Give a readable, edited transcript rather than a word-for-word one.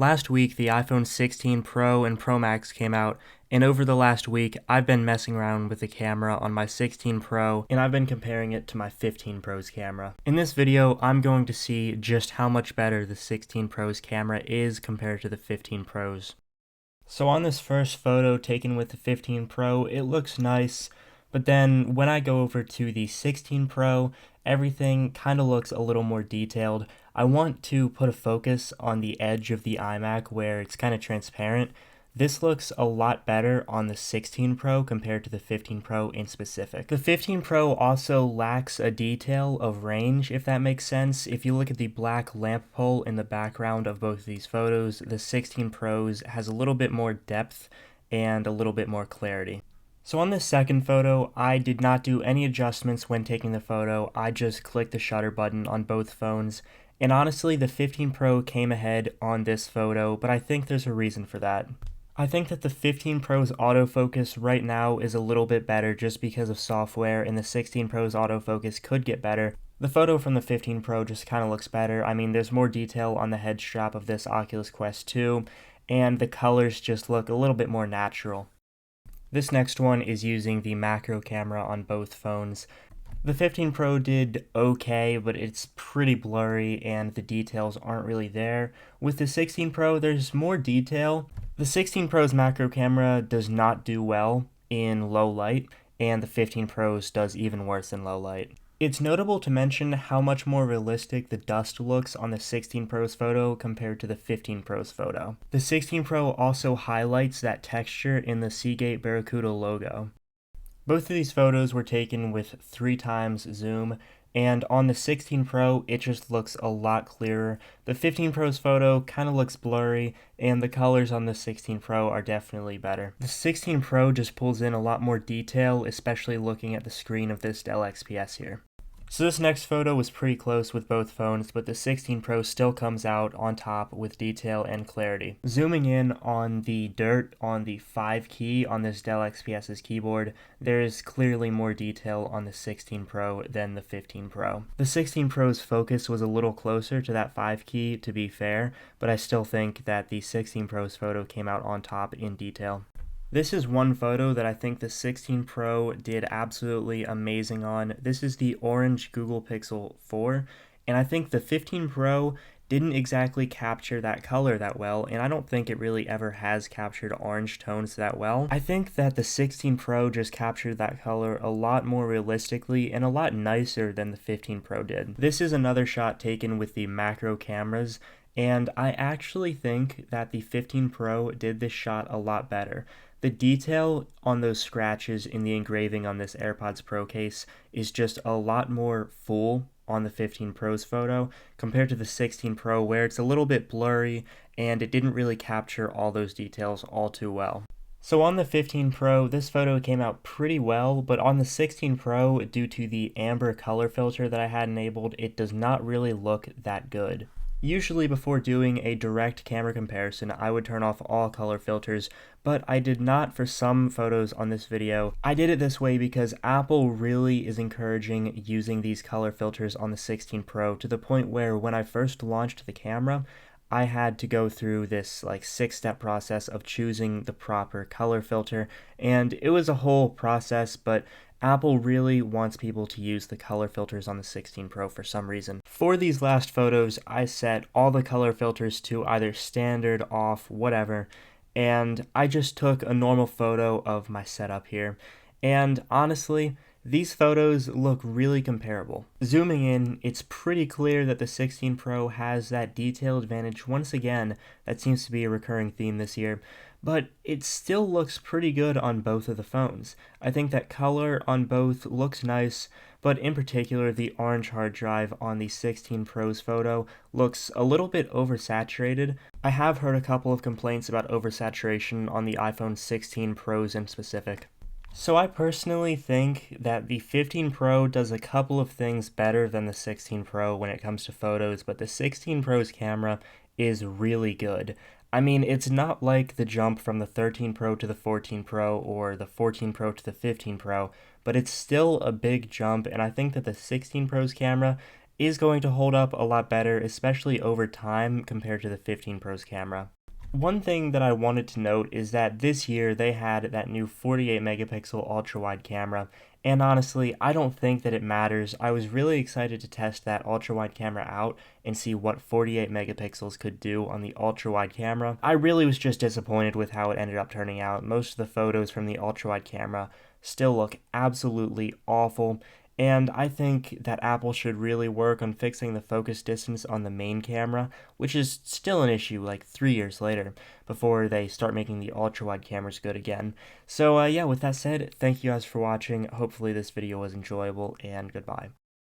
Last week, the iPhone 16 Pro and Pro Max came out, and over the last week, I've been messing around with the camera on my 16 Pro, and I've been comparing it to my 15 Pro's camera. In this video, I'm going to see just how much better the 16 Pro's camera is compared to the 15 Pro's. So on this first photo taken with the 15 Pro, it looks nice, but then when I go over to the 16 Pro, everything kind of looks a little more detailed. I want to put a focus on the edge of the iMac where it's kind of transparent. This looks a lot better on the 16 Pro compared to the 15 Pro in specific. The 15 Pro also lacks a detail of range, if that makes sense. If you look at the black lamp pole in the background of both of these photos, the 16 Pro's has a little bit more depth and a little bit more clarity. So on this second photo, I did not do any adjustments when taking the photo. I just clicked the shutter button on both phones. And honestly, the 15 Pro came ahead on this photo, but I think there's a reason for that. I think that the 15 Pro's autofocus right now is a little bit better just because of software, and the 16 Pro's autofocus could get better. The photo from the 15 Pro just kind of looks better. I mean, there's more detail on the head strap of this Oculus Quest 2, and the colors just look a little bit more natural. This next one is using the macro camera on both phones. The 15 Pro did okay, but it's pretty blurry and the details aren't really there. With the 16 Pro, there's more detail. The 16 Pro's macro camera does not do well in low light, and the 15 Pro's does even worse in low light. It's notable to mention how much more realistic the dust looks on the 16 Pro's photo compared to the 15 Pro's photo. The 16 Pro also highlights that texture in the Seagate Barracuda logo. Both of these photos were taken with 3x zoom, and on the 16 Pro, it just looks a lot clearer. The 15 Pro's photo kind of looks blurry, and the colors on the 16 Pro are definitely better. The 16 Pro just pulls in a lot more detail, especially looking at the screen of this Dell XPS here. So this next photo was pretty close with both phones, but the 16 Pro still comes out on top with detail and clarity. Zooming in on the dirt on the 5 key on this Dell XPS's keyboard, there is clearly more detail on the 16 Pro than the 15 Pro. The 16 Pro's focus was a little closer to that 5 key, to be fair, but I still think that the 16 Pro's photo came out on top in detail. This is one photo that I think the 16 Pro did absolutely amazing on. This is the orange Google Pixel 4, and I think the 15 Pro didn't exactly capture that color that well, and I don't think it really ever has captured orange tones that well. I think that the 16 Pro just captured that color a lot more realistically and a lot nicer than the 15 Pro did. This is another shot taken with the macro cameras, and I actually think that the 15 Pro did this shot a lot better. The detail on those scratches in the engraving on this AirPods Pro case is just a lot more full on the 15 Pro's photo compared to the 16 Pro, where it's a little bit blurry and it didn't really capture all those details all too well. So on the 15 Pro, this photo came out pretty well, but on the 16 Pro, due to the amber color filter that I had enabled, it does not really look that good. Usually before doing a direct camera comparison, I would turn off all color filters, but I did not for some photos on this video. I did it this way because Apple really is encouraging using these color filters on the 16 Pro to the point where when I first launched the camera, I had to go through this 6-step process of choosing the proper color filter, and it was a whole process, but Apple really wants people to use the color filters on the 16 Pro for some reason. For these last photos, I set all the color filters to either standard, off, whatever, and I just took a normal photo of my setup here. And honestly, these photos look really comparable. Zooming in, it's pretty clear that the 16 Pro has that detail advantage once again. That seems to be a recurring theme this year, but it still looks pretty good on both of the phones. I think that color on both looks nice, but in particular the orange hard drive on the 16 Pro's photo looks a little bit oversaturated. I have heard a couple of complaints about oversaturation on the iPhone 16 Pros in specific. So I personally think that the 15 Pro does a couple of things better than the 16 Pro when it comes to photos, but the 16 Pro's camera is really good. I mean, it's not like the jump from the 13 Pro to the 14 Pro or the 14 Pro to the 15 Pro, but it's still a big jump, and I think that the 16 Pro's camera is going to hold up a lot better, especially over time compared to the 15 Pro's camera. One thing that I wanted to note is that this year they had that new 48 megapixel ultra wide camera, and honestly, I don't think that it matters. I was really excited to test that ultra wide camera out and see what 48 megapixels could do on the ultra wide camera. I really was just disappointed with how it ended up turning out. Most of the photos from the ultra wide camera still look absolutely awful. And I think that Apple should really work on fixing the focus distance on the main camera, which is still an issue like 3 years later, before they start making the ultra-wide cameras good again. So yeah, with that said, thank you guys for watching. Hopefully this video was enjoyable, and goodbye.